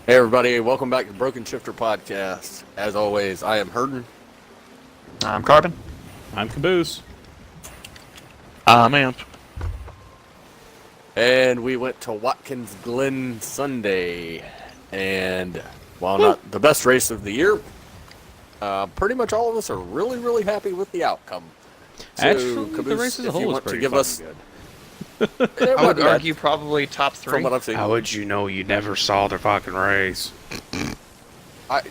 Hey everybody, welcome back to the Broken Shifter Podcast. As always, I am Hurdon. I'm Carbon. I'm Caboose. I'm Amp. And we went to Watkins Glen Sunday. And while not the best race of the year, pretty much all of us are really, really happy with the outcome. So, Actually, Caboose, the race as a whole was pretty good. I would argue probably top three. From what I've seen. How would you know you never saw the fucking race? I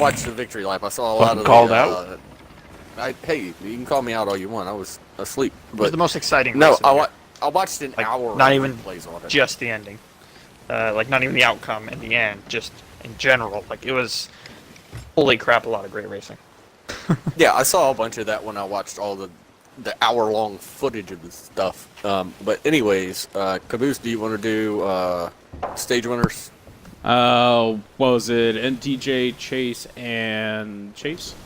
watched the victory lap. I saw a lot of called the, out? hey, you can call me out all you want. I was asleep. It was But the most exciting no, race of the year. I watched an hour not of even replays on it. just the ending. Not even the outcome in the end, just in general. It was, holy crap, a lot of great racing. Yeah, I saw a bunch of that when I watched all the hour-long footage of this stuff. But anyways, Caboose, do you want to do stage winners? What was it? NTJ, Chase, and Chase?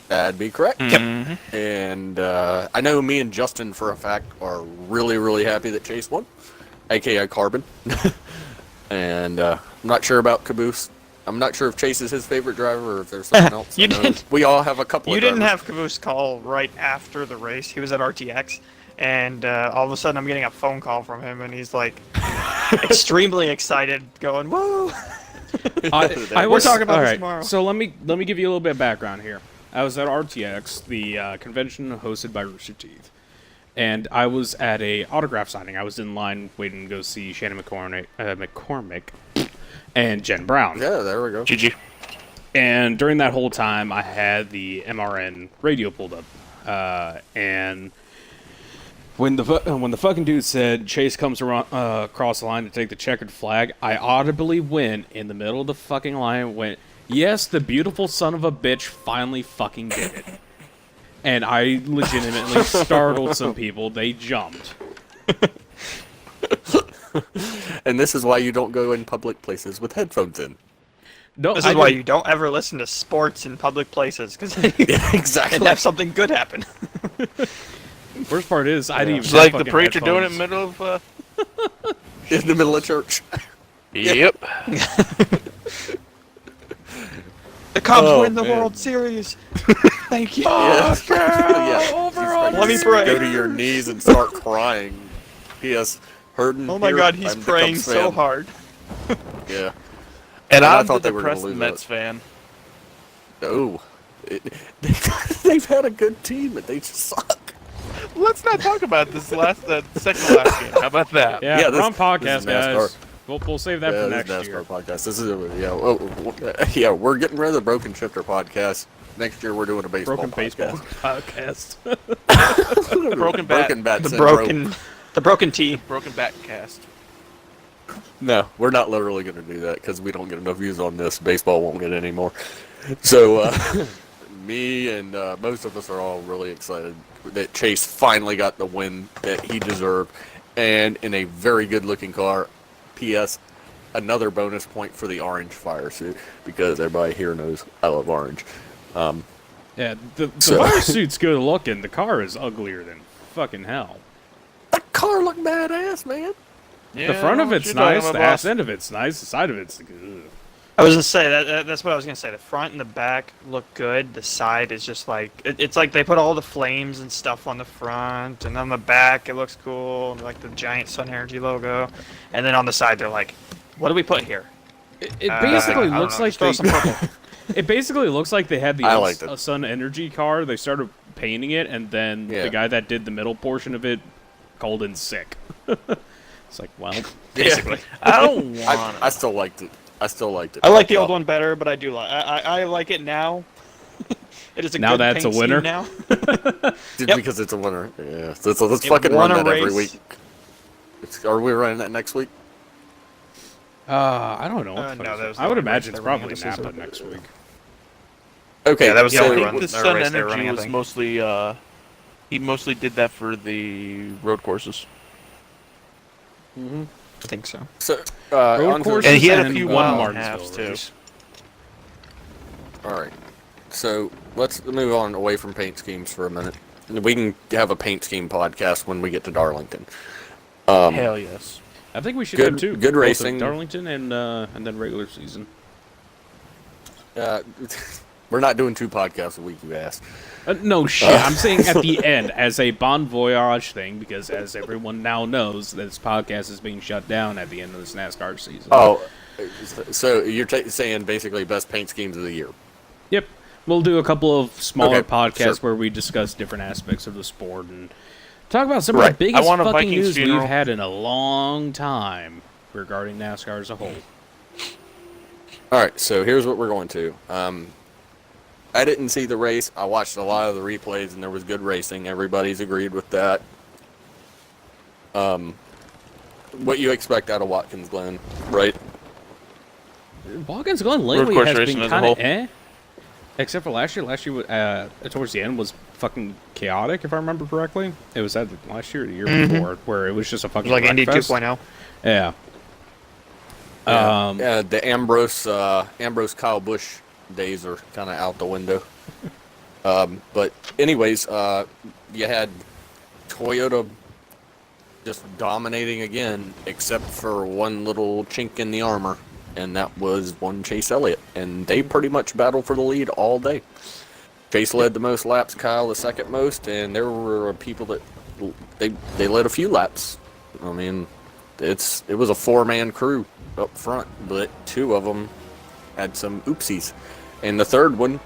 That'd be correct. Mm-hmm. And I know me and Justin, for a fact, are really, really happy that Chase won, a.k.a. Carbon. And I'm not sure about Caboose. I'm not sure if Chase is his favorite driver or if there's someone else. We all have a couple You of didn't drivers. have Caboose call right after the race. He was at RTX, and all of a sudden I'm getting a phone call from him, and he's like extremely excited, going, "Woo!" We're talking about this tomorrow. So let me give you a little bit of background here. I was at RTX, the convention hosted by Rooster Teeth, and I was at a autograph signing. I was in line waiting to go see Shannon McCormick and Jen Brown. Yeah, there we go. GG. And during that whole time, I had the MRN radio pulled up, and when the fucking dude said Chase comes around, across the line to take the checkered flag, I audibly went in the middle of the fucking line and went, "Yes, the beautiful son of a bitch finally fucking did it." And I legitimately startled some people. They jumped. And this is why you don't go in public places with headphones in. No, This is why you don't ever listen to sports in public places, because Yeah, exactly. and have something good happen. Worst part is, I didn't even It's have like the fucking preacher doing it in headphones. the middle of. In the middle of church. Yep. The Cubs Oh, win the man. World Series. Thank you. Yeah. Yeah. Let me pray. Go to your knees and start crying. P.S. Hurdon. Oh my here, God, he's I'm the praying Cubs so fan. hard. Yeah. And I I'm thought the they were gonna depressed lose Mets that. fan. Oh. They've had a good team, but they just suck. Let's not talk about this second to last game. How about that? Yeah, Yeah, we're on this podcast, is NASCAR. guys. We'll save that for This is next NASCAR year. podcast. This is yeah, we're getting rid of the Broken Shifter podcast. Next year we're doing a baseball Broken baseball podcast. podcast. Broken bat. Broken bat The syndrome. broken T. Broken bat cast. No, we're not literally going to do that because we don't get enough views on this. Baseball won't get any more. So, me and most of us are all really excited that Chase finally got the win that he deserved, and in a very good-looking car. P.S. Another bonus point for the orange fire suit because everybody here knows I love orange. Yeah, the So- fire suit's good looking. The car is uglier than fucking hell. That car looked badass, man. Yeah, The front I of know what it's you're talking nice. The about, ass boss. end of it's nice. The side of it's good. I was gonna say that's what I was gonna say. The front and the back look good. The side is just like it's like they put all the flames and stuff on the front, and on the back it looks cool, and like the giant Sun Energy logo. And then on the side they're like, "What do we put here?" It basically I don't looks know, like just throw some purple. It basically looks like they had the I liked it. Sun Energy car. They started painting it, and then Yeah. the guy that did the middle portion of it called in sick. It's like, well, Basically. I don't want I still liked it. I I like the old one better, but I do like I like it now. It is a Now good that's paint a winner? scheme now. Just Yep. because it's a winner. Yeah. So let's It fucking won run a that every race. week. Are we running that next week? I don't know. What the no, fuck is that it? was I the would only imagine race it's they were probably running this Napa season. next week. Okay. Yeah, that was the so only I one. think the Their Sun race they were Energy running, I was think. mostly, he mostly did that for the road courses. I think so. So, Road on to course the- And he had a and few one wild Martinsville halves, too. race. All right. So let's move on away from paint schemes for a minute. We can have a paint scheme podcast when we get to Darlington. Hell yes. I think we should Good- have two. good both racing. of Darlington and then regular season. We're not doing 2 podcasts a week, you ass. No shit. I'm saying at the end as a bon voyage thing because, as everyone now knows, this podcast is being shut down at the end of this NASCAR season. Oh, so you're saying basically best paint schemes of the year? Yep. We'll do a couple of smaller Okay, podcasts sure. where we discuss different aspects of the sport and talk about some Right. of the biggest I want a fucking Vikings news funeral. we've had in a long time regarding NASCAR as a whole. All right, so here's what we're going to. I didn't see the race. I watched a lot of the replays, and there was good racing. Everybody's agreed with that. What you expect out of Watkins Glen, right? Watkins Glen lately course has racing been as a kind of whole. except for last year. Last year, towards the end, was fucking chaotic, if I remember correctly. It was either last year or the year before, where it was just a It fucking was like Indy wreckfest. 2.0. Yeah. The Ambrose Kyle Busch days are kind of out the window. But anyways, you had Toyota just dominating again, except for one little chink in the armor, and that was one Chase Elliott, and they pretty much battled for the lead all day. Chase led the most laps, Kyle the second most, and there were people that they led a few laps. I mean, it was a 4-man crew up front, but 2 of them had some oopsies, and the third one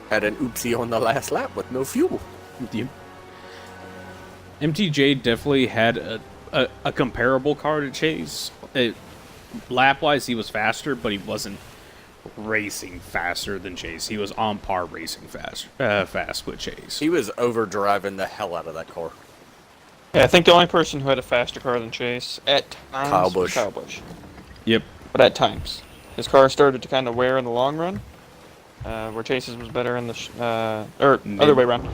had an oopsie on the last lap with no fuel. Yep. MTJ definitely had a comparable car to Chase. Lap-wise, he was faster, but he wasn't racing faster than Chase. He was on par racing fast with Chase. He was overdriving the hell out of that car. Yeah, I think the only person who had a faster car than Chase at times Kyle was Busch. Kyle Busch. Yep. But at times, his car started to kind of wear in the long run, where Chase's was better in the or other way around.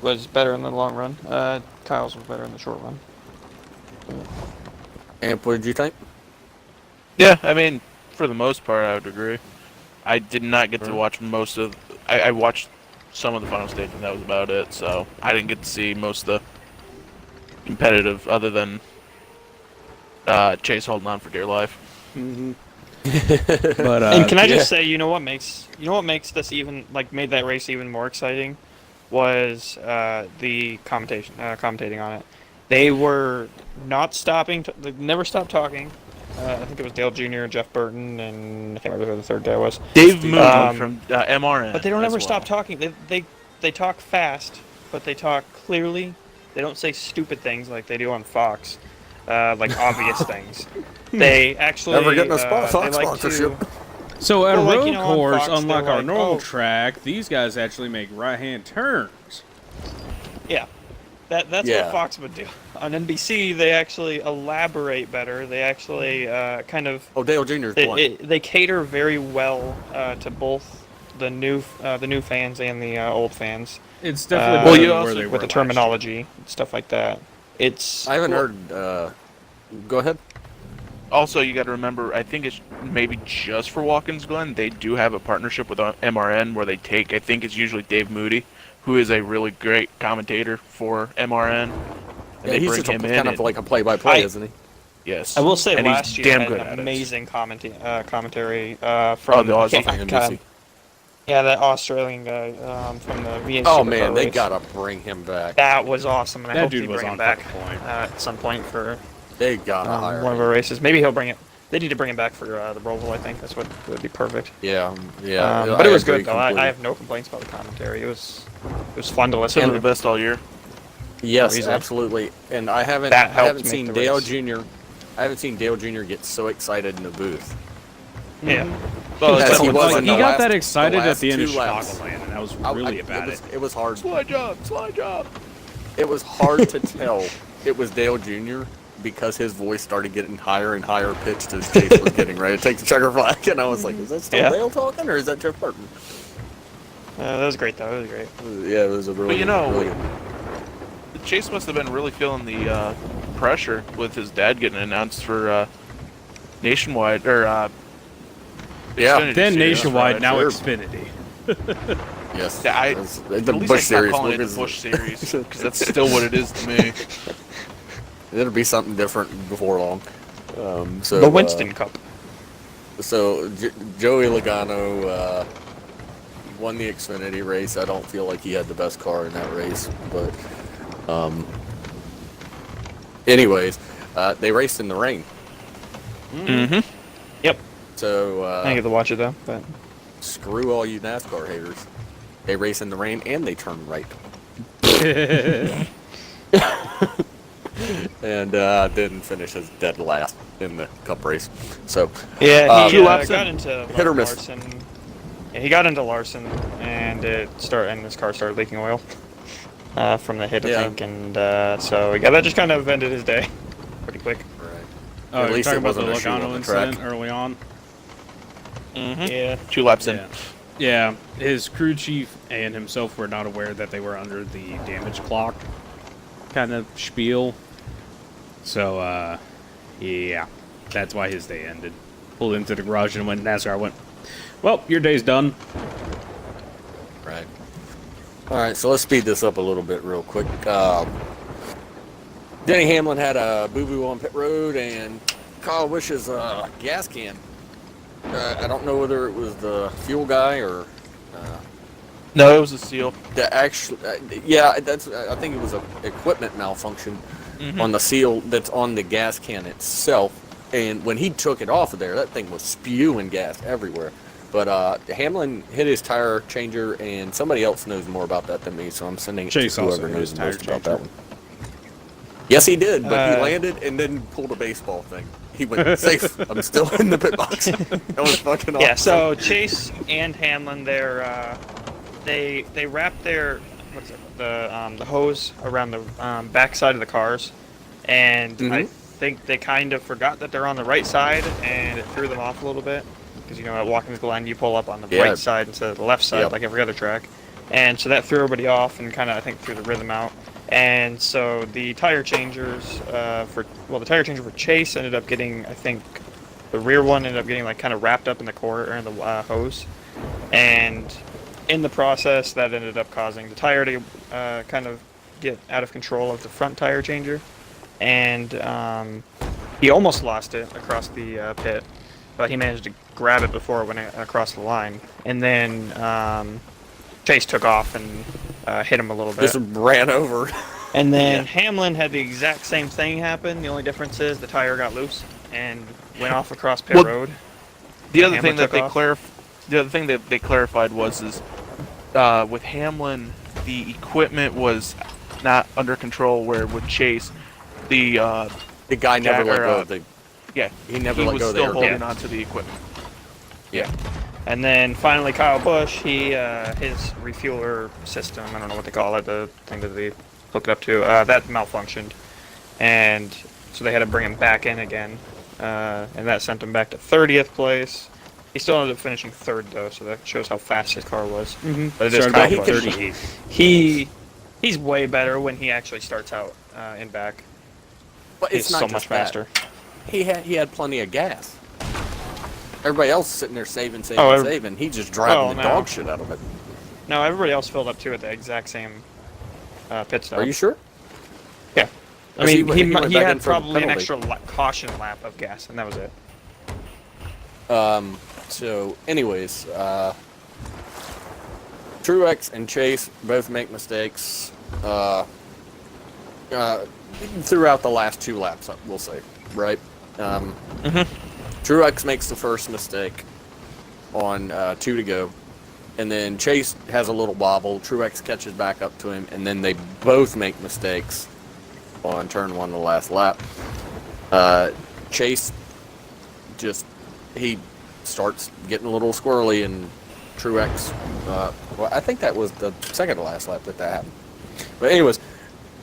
Was better in the long run. Kyle's was better in the short run. Amp, what did you think? Yeah, I mean, for the most part, I would agree. I did not get to watch most of. I watched some of the final stage, and that was about it. So I didn't get to see most of the competitive, other than Chase holding on for dear life. But And can I just say, you know what makes this even made that race even more exciting was the commentating on it. They were not stopping. They never stopped talking. I think it was Dale Jr., Jeff Burton, and I can't remember who the third guy was. Dave Moon Um, from MRN. But they don't as ever well. stop talking. They talk fast, but they talk clearly. They don't say stupid things like they do on Fox, like obvious things. They actually Never getting a they Fox like sponsorship. to. so at Well, road on course, Fox, unlike they're our like, normal oh. track, these guys actually make right-hand turns. Yeah, that's Yeah. what Fox would do. On NBC, they actually elaborate better. They actually kind of Oh, Dale Jr.'s one. they cater very well to both the new fans and the old fans. It's definitely Well, better you than also where they with were the last year. terminology and stuff like that. It's I haven't heard. Go ahead. Also, you got to remember, I think it's maybe just for Watkins Glen, they do have a partnership with MRN where they take, I think it's usually Dave Moody, who is a really great commentator for MRN. And Yeah, they he's bring just him in. kind of and- like a play-by-play, I- isn't he? yes. I will say and last he's year damn had good an at it. amazing commentary from the Aussie from God, NBC. yeah, that Australian guy from the V8 Oh Supercar man, they race. gotta bring him back. That was awesome, and I That hope dude they was bring on him back fucking point. at some point for They gotta hire one of him. our races. Maybe he'll bring it. They need to bring him back for the Roval. I think that's what would be perfect. Yeah. But it was agree good though. I completely. have no complaints about the commentary. It was fun to Some listen of to. the best all year. Yes, reason. absolutely. And I haven't That helped make seen the Dale race. Jr. I haven't seen Dale Jr. get so excited in the booth. Yeah. Well, As it's he like- was Like, in he the got last- that excited the at the end of last 2 laps. Chicagoland, and I was I- really about it. It was hard. Slide job, slide job. It was hard to tell it was Dale Jr. because his voice started getting higher and higher pitched as Chase was getting ready to take the checker flag, and I was like, "Is that still Yeah. Dale talking, or is that Jeff Burton?" That was great though. It was great. Yeah, it was a really. But you know, really, Chase must have been really feeling the pressure with his dad getting announced for Nationwide, or Yeah. Xfinity Then Series, Nationwide, right? now Sure. Xfinity. yes. Yeah, It was- At the least Bush I stopped series. calling look it is- the Bush Series, because that's still what it is to me. It'll be something different before long. So The Winston Cup. So Joey Logano won the Xfinity race. I don't feel like he had the best car in that race, but anyways, they raced in the rain. Mm-hmm. Yep. So I didn't get to watch it though, but screw all you NASCAR haters. They race in the rain and they turn right. And didn't finish as dead last in the Cup race. So yeah, he laps got into hit or miss. Larson. Yeah, he got into Larson, and his car started leaking oil from the hit, I Yeah. think, and so yeah, that just kind of ended his day pretty quick. Right. Oh, At you're least talking it about the wasn't a shoe on Logano the incident track. early on? Mm-hmm. Yeah. 2 laps in. Yeah. Yeah, his crew chief and himself were not aware that they were under the damage clock kind of spiel. So, yeah, that's why his day ended. Pulled into the garage and went, NASCAR went, well, your day's done. Right. All right, so let's speed this up a little bit real quick. Denny Hamlin had a boo-boo on pit road, and Kyle Busch's gas can. I don't know whether it was the fuel guy or No, it was a seal. the actual. Yeah, that's. I think it was a equipment malfunction on the seal that's on the gas can itself. And when he took it off of there, that thing was spewing gas everywhere. But Hamlin hit his tire changer, and somebody else knows more about that than me, so I'm sending it Chase to also whoever hit his knows tire most about changer. that one. Yes, he did, but he Uh, landed and then pulled a baseball thing. He went safe. I'm still in the pit box. That was fucking awesome. Yeah, so Chase and Hamlin, they wrapped their the hose around the back side of the cars, and I think they kind of forgot that they're on the right side, and it threw them off a little bit because at Watkins Glen you pull up on the Yeah. right side instead of the left side Yep. like every other track, and so that threw everybody off and kind of I think threw the rhythm out. And so the tire changers the tire changer for Chase ended up getting, I think, the rear one ended up getting like kind of wrapped up in the core or in the hose, and in the process that ended up causing the tire to kind of get out of control of the front tire changer, and he almost lost it across the pit, but he managed to grab it before it went across the line, and then Chase took off and hit him a little bit. Just ran over. And then Hamlin had the exact same thing happen. The only difference is the tire got loose and went off across pit Well, road. The other Hamlin thing that took they off. the other thing that they clarified was with Hamlin, the equipment was not under control. Where with Chase, the guy never let go or, of the. yeah, He never let was go of the still air holding gun. onto the equipment. Yeah. And then finally Kyle Busch, his refueler system, I don't know what they call it, the thing that they hook it up to, that malfunctioned. And so they had to bring him back in again. And that sent him back to 30th place. He still ended up finishing third though, so that shows how fast his car was. But it is Started Kyle back Busch. 38. He's way better when he actually starts out in back. But He's it's not so just much that. faster. He had plenty of gas. Everybody else sitting there saving. Oh, He just driving the no. dog shit out of it. No, everybody else filled up too at the exact same pit stop. Are you sure? Yeah. I 'Cause mean, he went he back in had for the probably an penalty. extra caution lap of gas, and that was it. So, anyways, Truex and Chase both make mistakes throughout the last 2 laps, we'll say, right? Truex makes the first mistake on 2 to go, and then Chase has a little wobble. Truex catches back up to him, and then they both make mistakes on turn 1 the last lap. Chase he starts getting a little squirrely, and Truex, well, I think that was the second to last lap that happened. But anyways,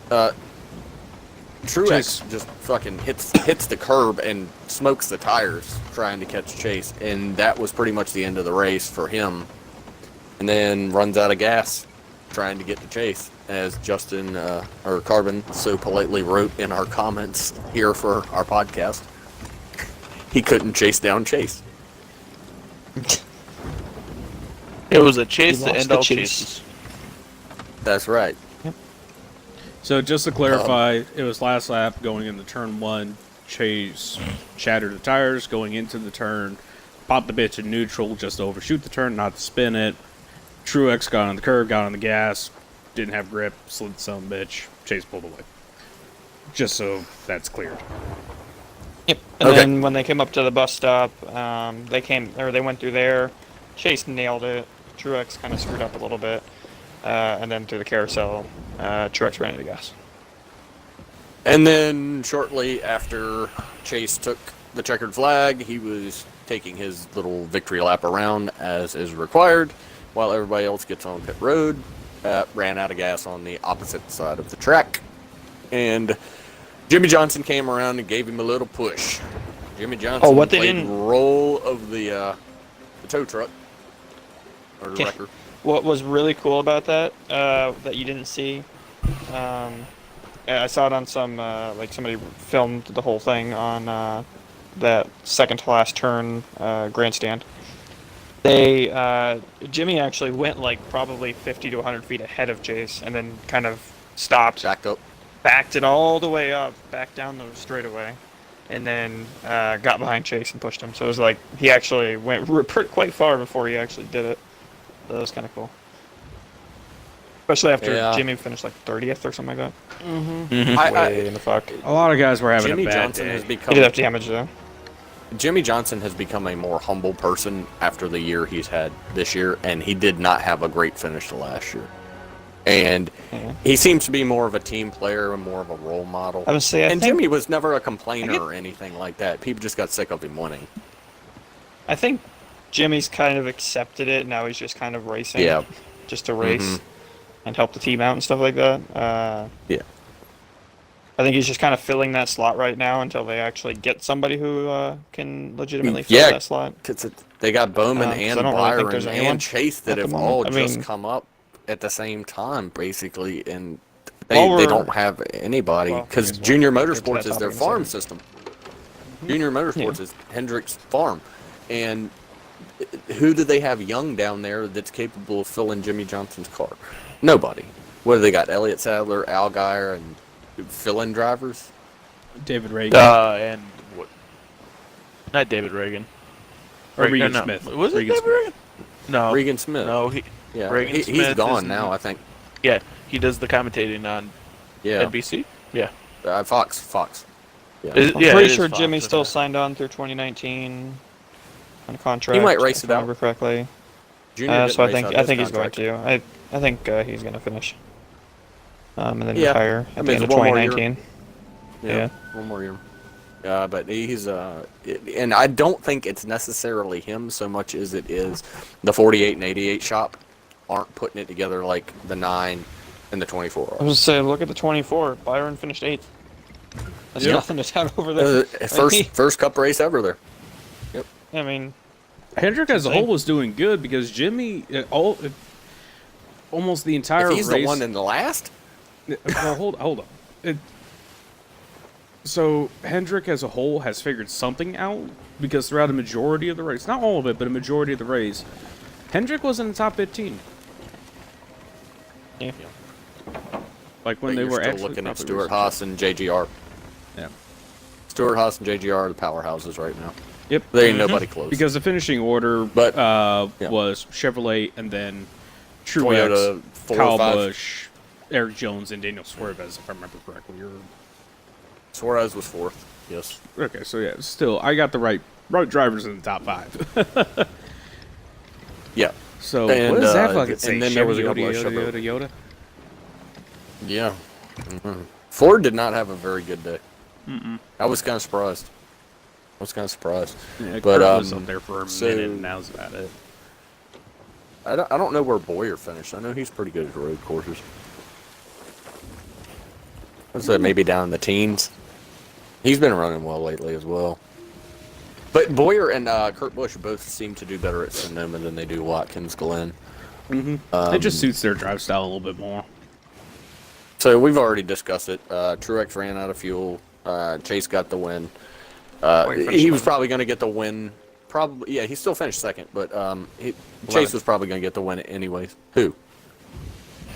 Truex Chase. just fucking hits the curb and smokes the tires trying to catch Chase, and that was pretty much the end of the race for him. And then runs out of gas trying to get to Chase, as Justin or Carbon so politely wrote in our comments here for our podcast. He couldn't chase down Chase. It was a chase He to lost end the all chase. chases. That's right. So just to clarify, it was last lap going into turn 1. Chase shattered the tires going into the turn, popped the bitch in neutral just to overshoot the turn, not to spin it. Truex got on the curb, got on the gas, didn't have grip, slid some bitch. Chase pulled away. Just so that's cleared. Yep. And Okay. then when they came up to the bus stop, they went through there. Chase nailed it. Truex kind of screwed up a little bit, and then through the carousel, Truex ran out of gas. And then shortly after Chase took the checkered flag, he was taking his little victory lap around as is required, while everybody else gets on pit road. Ran out of gas on the opposite side of the track, and Jimmy Johnson came around and gave him a little push. Jimmy Johnson what they played didn't- role of the tow truck or the Okay. wrecker. What was really cool about that, that you didn't see, I saw it on some, like somebody filmed the whole thing on that second to last turn grandstand. Jimmy actually went like probably 50 to 100 feet ahead of Chase and then kind of stopped, Jacked up. backed it all the way up, back down the straightaway, and then got behind Chase and pushed him. So it was like he actually went quite far before he actually did it. That was kind of cool. Especially after Yeah. Jimmy finished like 30th or something like that. I- Way in the fuck. A lot of guys were having Jimmy a bad Johnson day. has He become did have damage though. Jimmy Johnson has become a more humble person after the year he's had this year, and he did not have a great finish to last year. And he seems to be more of a team player and more of a role model. I would say, and Jimmy was never a complainer I get- or anything like that. People just got sick of him winning. I think Jimmy's kind of accepted it. Now he's just kind of racing. Yeah. Just to race Mhm. and help the team out and stuff like that. Yeah. I think he's just kind of filling that slot right now until they actually get somebody who can legitimately fill Yeah, that slot. Cause they got Bowman 'cause I and don't really think Byron there's anyone and Chase that at the have moment. all I just mean- come up at the same time, basically, and While they we're- don't have anybody Well, because here's Junior what- get to Motorsports that is their topic in a farm second. system. Junior Motorsports is Hendrick's farm, and who do they have young down there that's capable of filling Jimmy Johnson's car? Nobody. What do they got? Elliott Sadler, Allgaier, and fill-in drivers. David Reagan. And what? Not David Reagan. Or Reagan, Regan no. Smith. Was it Regan David Smith. Reagan? No. Regan Smith. No, Yeah, Regan he's Smith gone is- now, I think. Yeah, he does the commentating on Yeah, NBC. Yeah. Fox. Yeah. I'm Yeah, pretty it is sure Fox, Jimmy's isn't still it? signed on through 2019 on a contract. He might race if it I out. remember correctly. Junior didn't So I race think out I his think he's going contract. to. I think he's going to finish. And then Yeah. retire I at mean, the end of it's one more year. 2019. Yeah. One more year. But he's and I don't think it's necessarily him so much as it is the 48 and 88 shop aren't putting it together like the 9 and the 24 I are. was just saying, look at the 24. Byron finished 8th. That's Yeah. nothing to tout over there. First cup race ever there. I mean, Hendrick as a Insane. whole was doing good because Jimmy, almost the entire If he's race. the one in the last, Well, hold on. So Hendrick as a whole has figured something out because throughout a majority of the race, not all of it, but a majority of the race, Hendrick was in the top 15. yeah. Like when but they you're were still actually looking at probably Stuart racing. Haas and JGR. Yeah. Stuart Haas and JGR are the powerhouses right now. Yep. There ain't nobody close. Because the finishing order But, yeah. was Chevrolet and then Truex, Toyota 4 Kyle or 5. Busch, Eric Jones, and Daniel Suarez, if I remember correctly. Suarez was 4th. Yes. Okay, so yeah, still, I got the right drivers in the top 5. Yeah. So And, what does that uh, fucking and say? then there was a Chevy, couple of Yoda, Chevrolet. Yoda, Yoda. Yeah. Ford did not have a very good day. I was kind of surprised. Yeah, But, Kurt was up there for a so- minute, and that was about it. I don't know where Boyer finished. I know he's pretty good at road courses. I'd say maybe down in the teens. He's been running well lately as well. But Boyer and Kurt Busch both seem to do better at Sonoma than they do Watkins Glen. It just suits their drive style a little bit more. So we've already discussed it. Truex ran out of fuel. Chase got the win. He was probably going to get the win. Probably, yeah. He still finished second, but Chase was probably going to get the win anyways. Who?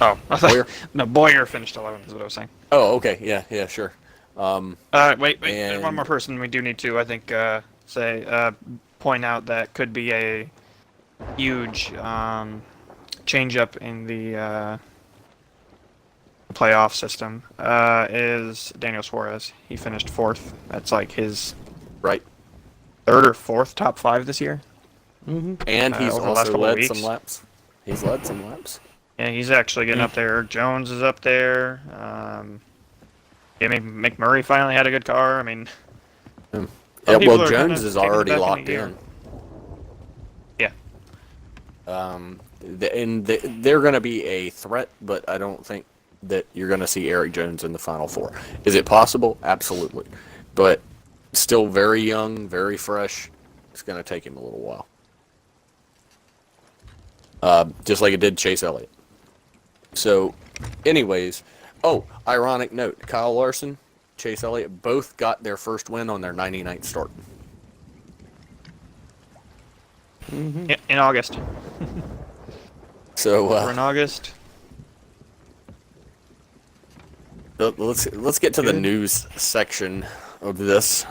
Oh, I thought, Boyer? no, Boyer finished 11th is what I was saying. Oh, okay. Yeah, sure. Wait, there's one And- more person we do need to, I think, point out that could be a huge change up in the playoff system is Daniel Suarez. He finished 4th. That's like his Right. 3rd or 4th top 5 this year. And he's over the last also couple of led some weeks. laps. He's led some laps. Yeah, he's actually getting up there. Eric Jones is up there. Yeah, McMurray finally had a good car. I mean, Yeah, people well, are kinda Jones is taking it already back in a locked year. in. Yeah. And they're going to be a threat, but I don't think that you're going to see Eric Jones in the Final Four. Is it possible? Absolutely. But still very young, very fresh. It's going to take him a little while. Just like it did Chase Elliott. So, anyways, ironic note, Kyle Larson, Chase Elliott, both got their first win on their 99th start. Yeah, in August. So, We're in August. let's get to the news section of this.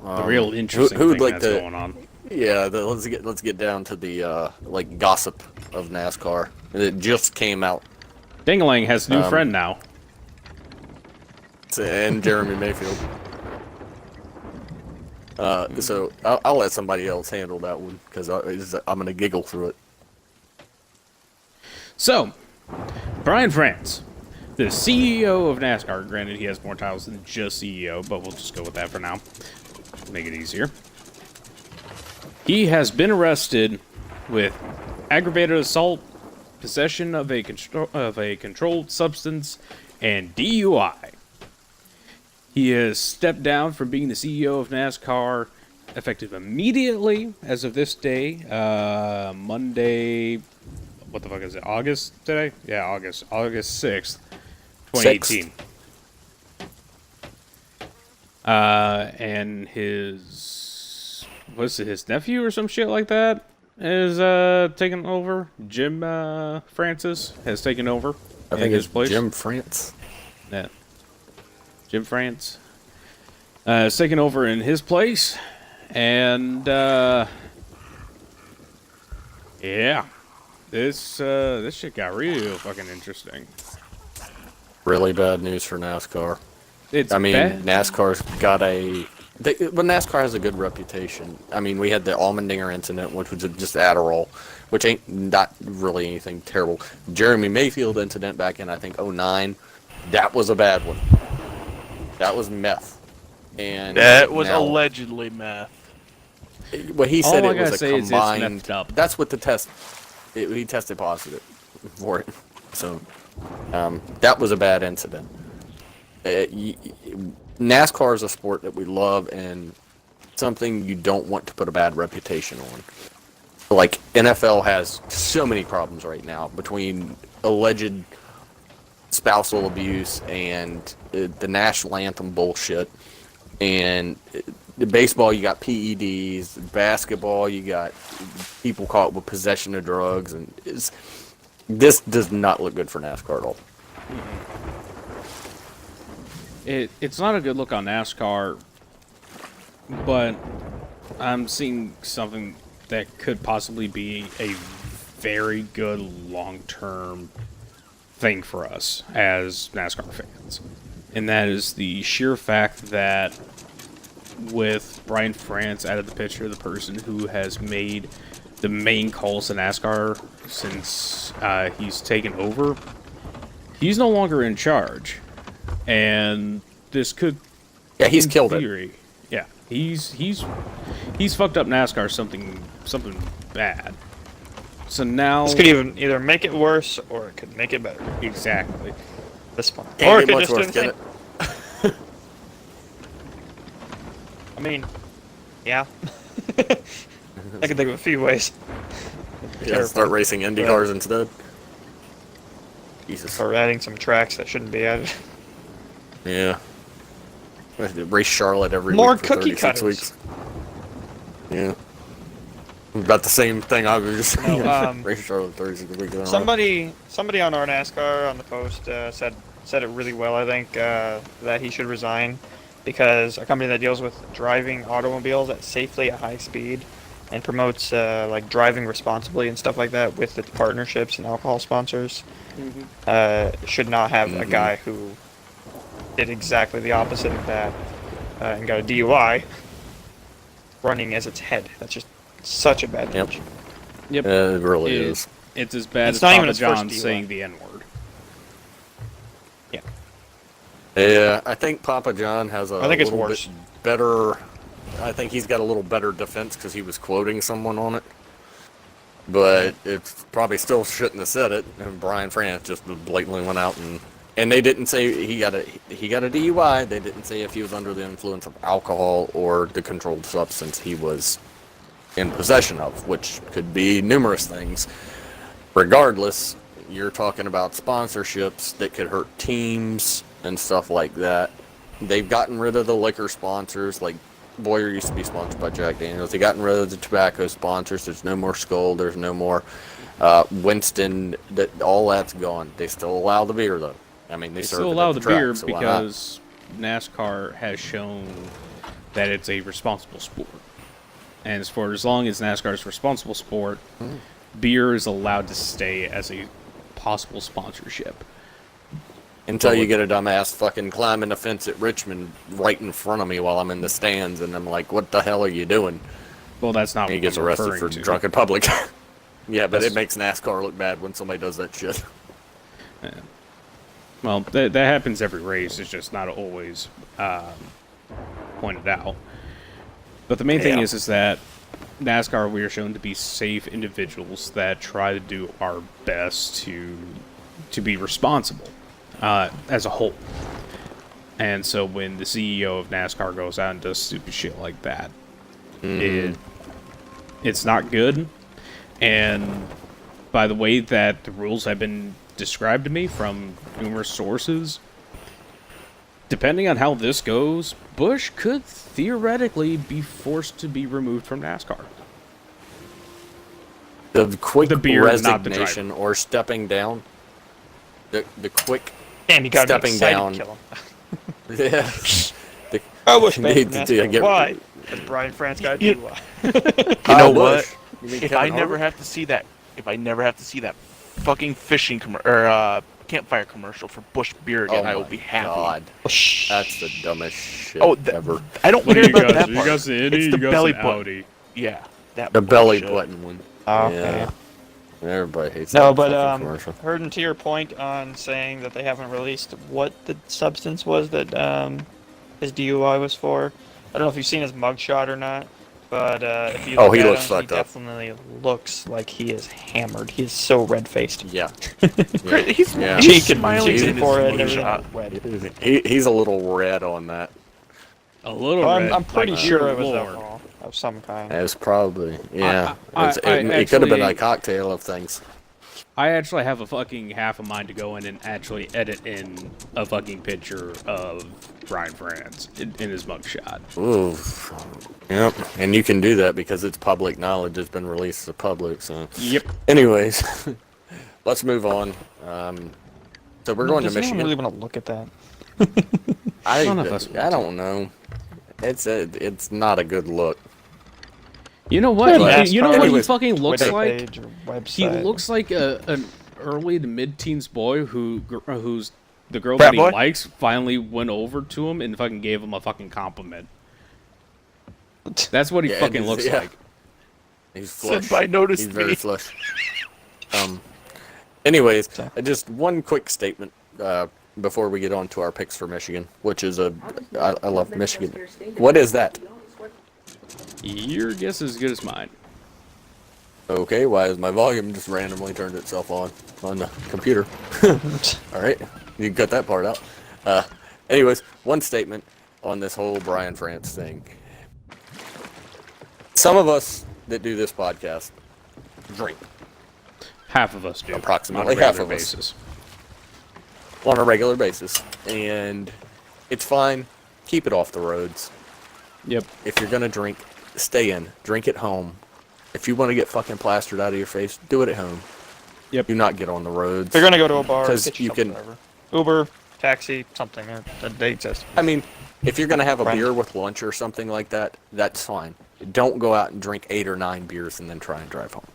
The real interesting who would thing like that's to? going on. Yeah, let's get down to the gossip of NASCAR. It just came out, Dingaling has a new friend now. and Jeremy Mayfield. So I'll let somebody else handle that one because I'm gonna giggle through it. So, Brian France, the CEO of NASCAR. Granted, he has more titles than just CEO, but we'll just go with that for now. Make it easier. He has been arrested with aggravated assault, possession of a controlled substance, and DUI. He has stepped down from being the CEO of NASCAR, effective immediately as of this day, Monday. What the fuck is it? August today? Yeah, August 6th, 2018. And his nephew or some shit like that is taken over. Jim Francis has taken over. I think his it's place. Jim France. Yeah. Jim France has taken over in his place, and yeah, this shit got real fucking interesting. Really bad news for NASCAR. It's I mean, bad. NASCAR's got but NASCAR has a good reputation. I mean, we had the Allmendinger incident, which was just Adderall, which ain't not really anything terrible. Jeremy Mayfield incident back in, I think, 2009, that was a bad one. That was meth. And That was now- allegedly meth. Well, he said All I it gotta was a say is it's combined. messed up. That's what the test. He tested positive for it. So that was a bad incident. NASCAR is a sport that we love and something you don't want to put a bad reputation on. Like NFL has so many problems right now between alleged spousal abuse and the national anthem bullshit. And the baseball, you got PEDs. Basketball, you got people caught with possession of drugs, and this does not look good for NASCAR at all. It's not a good look on NASCAR, but I'm seeing something that could possibly be a very good long-term thing for us as NASCAR fans. And that is the sheer fact that with Brian France out of the picture, the person who has made the main calls to NASCAR since he's taken over, he's no longer in charge. And this could, Yeah, he's in killed it. theory, yeah, he's fucked up NASCAR something bad. So now This could either make it worse or it could make it better. exactly. This point, Can't or it get could much just worse, do can the it? same. I mean, yeah. I can think of a few ways. Yeah, start racing Indy cars instead. Jesus. Or adding some tracks that shouldn't be added. Yeah. We have to race Charlotte every More week for cookie 36 cutters. weeks. Yeah. About the same thing I was just saying. No, Race Charlotte Thursday the week in a row. somebody on our NASCAR on the post said it really well. I think that he should resign because a company that deals with driving automobiles safely at high speed and promotes like driving responsibly and stuff like that with its partnerships and alcohol sponsors should not have a guy who did exactly the opposite of that and got a DUI running as its head. That's just such a bad image. Yep. It really is. It's as bad It's as not even Papa his first John DUI. saying the N-word. Yeah. Yeah, I think Papa John has I think it's little worse. bit better. I think he's got a little better defense because he was quoting someone on it. But it probably still shouldn't have said it. And Brian France just blatantly went out and they didn't say he got a DUI. They didn't say if he was under the influence of alcohol or the controlled substance he was in possession of, which could be numerous things. Regardless, you're talking about sponsorships that could hurt teams and stuff like that. They've gotten rid of the liquor sponsors, like Boyer used to be sponsored by Jack Daniels. They've gotten rid of the tobacco sponsors. There's no more Skull. There's no more Winston. All that's gone. They still allow the beer, though. I mean, they serve still it allow at the track, beer so why not? because NASCAR has shown that it's a responsible sport. And for as long as NASCAR is a responsible sport, beer is allowed to stay as a possible sponsorship. Until you get a dumbass fucking climbing the fence at Richmond right in front of me while I'm in the stands, and I'm like, what the hell are you doing? Well, that's not And he what gets I'm arrested referring for to. drunken public. Yeah, but That's- it makes NASCAR look bad when somebody does that shit. Well, that happens every race. It's just not always pointed out. But the main thing Yeah. is that NASCAR, we are shown to be safe individuals that try to do our best to be responsible as a whole. And so when the CEO of NASCAR goes out and does stupid shit like that, it's not good. And by the way that the rules have been described to me from numerous sources, depending on how this goes, Busch could theoretically be forced to be removed from NASCAR. The quick The beer, not the resignation or stepping down. The quick Damn, you got stepping excited down. to kill him. Yeah. I wish Need back to to get- Why? And Brian France got a You- DUI. You know Busch. what? You mean If Kevin I never Harvick? have to see that, fucking fishing campfire commercial for Busch beer again, I will be happy. God. That's the dumbest shit Oh, ever. I don't What do care you about got? that You part. got the Indy, It's you the got belly the button. Audi. Yeah, that The belly bullshit. button one. Okay. Yeah. Everybody hates No, that but fucking commercial. Hurdon, to your point on saying that they haven't released what the substance was that his DUI was for. I don't know if you've seen his mugshot or not, but if you Oh, look he at looks him, fucked he up. definitely looks like he is hammered. He's so red-faced. Yeah. He's Yeah. Cheek and smiling cheeks in and his forehead and mugshot. everything red. He's a little red on that. A little Well, red. I'm pretty like sure it was Lord. alcohol of some kind. It's probably, yeah. I It could have been a actually- cocktail of things. I actually have a fucking half a mind to go in and actually edit in a fucking picture of Brian France in his mugshot. Ooh. Yep. And you can do that because it's public knowledge. It's been released to the public. So. Yep. Anyways, let's move on. So we're going to Does anyone Michigan. really want to look at that? None of us I don't know. It's not a good look. You know what? But- You know what he Anyways, fucking looks Twitter like? page or website. He looks like an early to mid-teens boy who's the girl Frat that he boy? likes finally went over to him and fucking gave him a fucking compliment. That's what he Yeah, fucking it is- looks yeah. like. He's flush. Senpai noticed He's very me. flush. Anyways, just one quick statement before we get on to our picks for Michigan, which is I love Michigan. What is that? Your guess is as good as mine. Okay, why is my volume just randomly turned itself on the computer? All right, you can cut that part out. Anyways, one statement on this whole Brian France thing. Some of us that do this podcast drink Half of us do. Approximately on a half regular of us. basis. on a regular basis, and it's fine. Keep it off the roads. Yep. If you're gonna drink, stay in. Drink at home. If you want to get fucking plastered out of your face, do it at home. Yep. Do not get on the roads. If you're gonna go to a bar, 'Cause get you yourself can- a driver. Uber, taxi, something. They exist. I mean, if you're gonna have a Right. beer with lunch or something like that, that's fine. Don't go out and drink 8 or 9 beers and then try and drive home.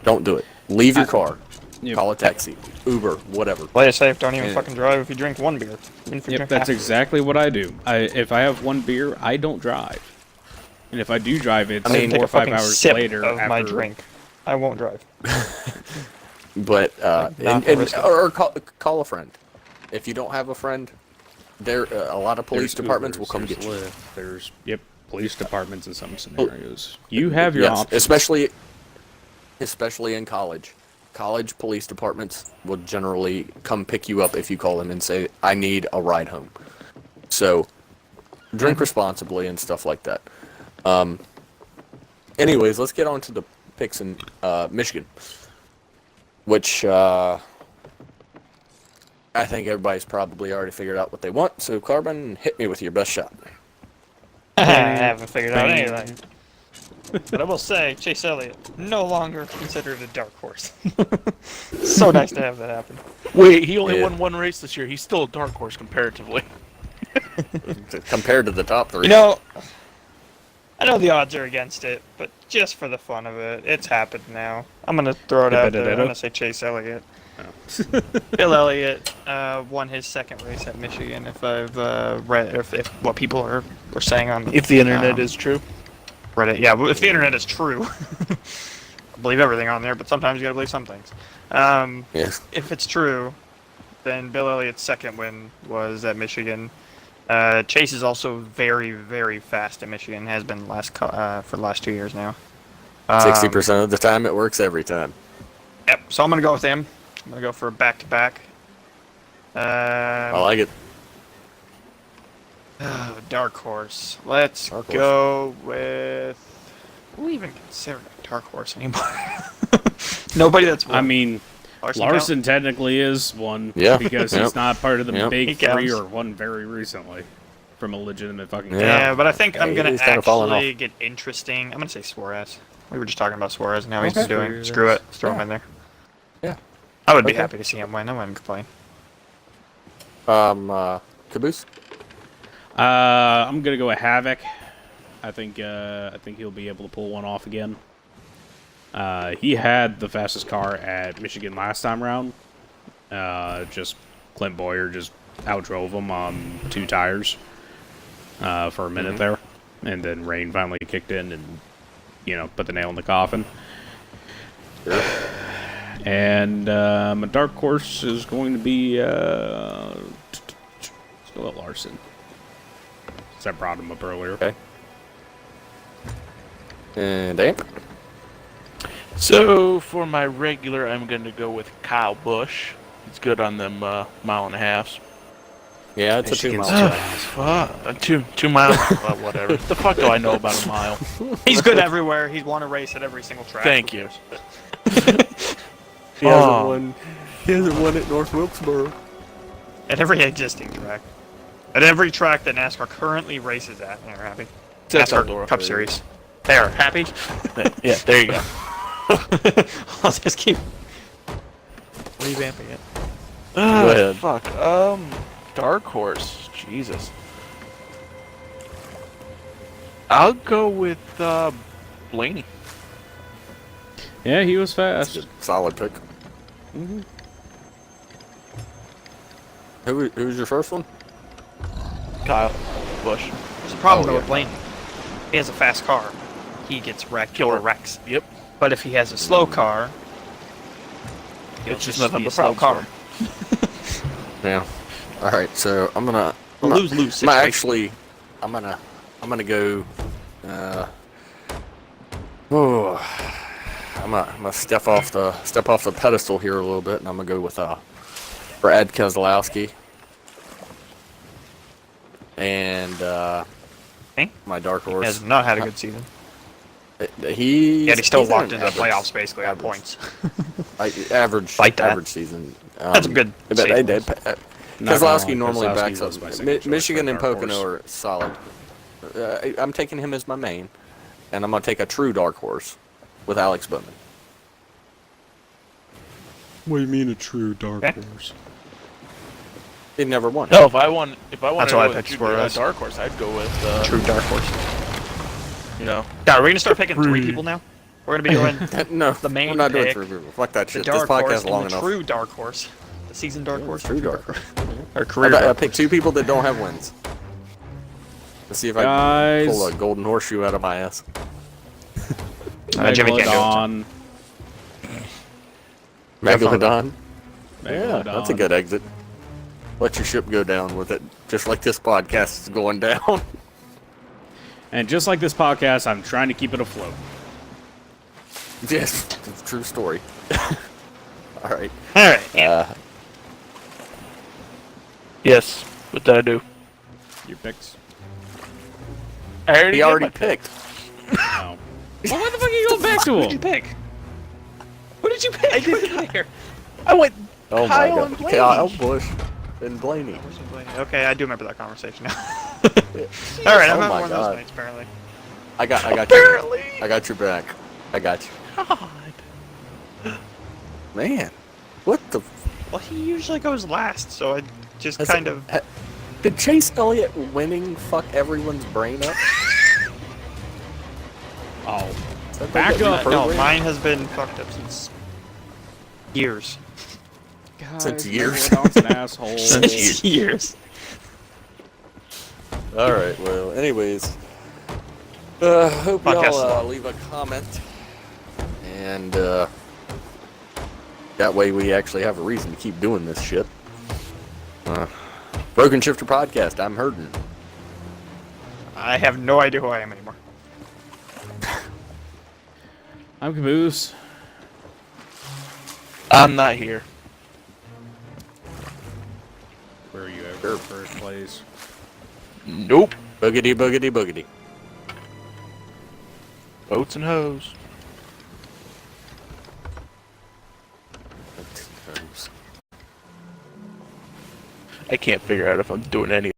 Don't do it. Leave your car. Yep. Call a taxi, Uber, whatever. Play it safe. Don't even Yeah. fucking drive if you drink one beer. Even if you Yep, drink that's half. exactly what I do. If I have one beer, I don't drive. And if I do drive, it's I mean, 4 Take or a 5 fucking hours sip later of after my drink. I won't drive. But Not the risk of it. or call a friend. If you don't have a friend, there a lot of police There's departments Ubers, will come there's get you. Lyft, there's police departments in some scenarios. You have your Yes, options. especially in college. College police departments will generally come pick you up if you call them and say, "I need a ride home." So, drink responsibly and stuff like that. Anyways, let's get on to the picks in Michigan, which I think everybody's probably already figured out what they want. So, Carbon, hit me with your best shot. I haven't figured out Bang. anything. But I will say, Chase Elliott, no longer considered a dark horse. So nice to have that happen. Wait, he only Yeah. won one race this year. He's still a dark horse comparatively. Compared to the top 3. You know, I know the odds are against it, but just for the fun of it, it's happened now. I'm gonna throw it out there. I'm gonna say Chase Elliott. Bill Elliott won his second race at Michigan. If I've read, if what people are saying on If the internet is true. Reddit, yeah. If the internet is true, I believe everything on there, but sometimes you gotta believe some things. Yes. If it's true, then Bill Elliott's second win was at Michigan. Chase is also very, very fast at Michigan. Has been for the last 2 years now. 60% of the time, it works every time. Yep. So I'm gonna go with him. I'm gonna go for a back-to-back. I like it. Dark horse. Let's Dark horse. go with. Who even consider a dark horse anymore? Nobody that's won. I mean, Larson Larson technically is one Yeah. because Yep. he's not part of the Yep. big He 3 counts. or one very recently from a legitimate fucking Yeah. Yeah, but I think I'm Yeah, gonna he's kinda falling actually get interesting. I'm gonna say Suarez. We were just talking about Suarez and how he's Okay. doing. Screw it, let's throw him in there. Yeah. I would be Okay. happy to see him win. I wouldn't complain. Caboose? I'm gonna go with Havoc. I think he'll be able to pull one off again. He had the fastest car at Michigan last time around. Just Clint Boyer just outdrove him on 2 tires for a minute there, and then rain finally kicked in and put the nail in the coffin. Sure. And a dark horse is going to be still Larson. So I brought him up earlier. Okay. And Amp? So for my regular, I'm going to go with Kyle Busch. He's good on them 1.5 miles. Yeah, it's a 2 Michigan's mile. Fuck. 2 miles. Well, whatever. The fuck do I know about a mile? He's good everywhere. He's won a race at every single track. Thank you. He hasn't won. He hasn't won at North Wilkesboro. At every existing track. At every track that NASCAR currently races at. They're happy. Except NASCAR Eldora. Cup Series. There, happy? Yeah, there you go. I'll just keep revamping it. Go ahead. Fuck. Dark horse. Jesus. I'll go with Blaney. Yeah, he was That's fast. a good, solid pick. Who's your first one? Kyle Busch. There's a problem Oh, though yeah. with Blaney. He has a fast car. He gets wrecked Killer. or wrecks. Yep. But if he has a slow car, it'll It's just be nothing a but slow problems car. Yeah. All right. So I'm gonna Lose-lose I'm gonna situation. actually I'm gonna go. I'm gonna step off the pedestal here a little bit, and I'm gonna go with Brad Keselowski. And Okay. my dark He horse. has not had a good season. He Yet he still he's in walked an into the average- playoffs basically at average- points. Average Fight that. average season. That's a good But season. Not gonna Keselowski Keselowski normally was backs my up. second choice Michigan for and dark Pocono horse. are solid. I'm taking him as my main, and I'm gonna take a true dark horse. with Alex Bowman. What do you mean a true dark Okay. horse? He never won. No, if I wanted That's to what I go with picked for us. dark horse, I'd go with True dark horse. you know. God, are we gonna start picking 3 people now? We're gonna be doing No, The main we're not doing pick, three people. Fuck that the shit. This dark horse podcast is and long the enough. true dark horse. The season dark horse. True dark horse. Or career I dark picked 2 people that don't have wins. Let's see if I Guys. can pull a golden horseshoe out of my ass. Jimmy can't do it. Megalodon. Megalodon. Yeah, Megalodon. that's a good exit. Let your ship go down with it, just like this podcast is going down. And just like this podcast, I'm trying to keep it afloat. Yes, it's a true story. All right. Alright, yeah. Yes. What did I do? Your picks? I already, He did already my pick. picked. No. Well, what the fuck are you going back to Who did you him? pick? Who did you pick? I Who did did you pick? I went Oh Kyle my and god. Blaney. Kyle Busch and Blaney. Okay, I do remember that conversation now. Alright, I'm Oh not my one of God. those mates, apparently. I got you. Apparently. I got your back. I got you. God. Man, what the? Well, he usually goes last, so I just Has kind it- of... Did Chase Elliott winning fuck everyone's brain up? Oh. Is that Back like a up. reprogram? No, mine has been fucked up since years. Since years. Megalodon's an asshole. Since years. All right. Well, anyways, hope Podcast y'all long. leave a comment, and that way we actually have a reason to keep doing this shit. Broken Shifter Podcast. I'm Hurdon. I have no idea who I am anymore. I'm Caboose. I'm not here. Where are you ever? First place. Nope. Boogity boogity boogity. Boats and hoes. I can't figure out if I'm doing any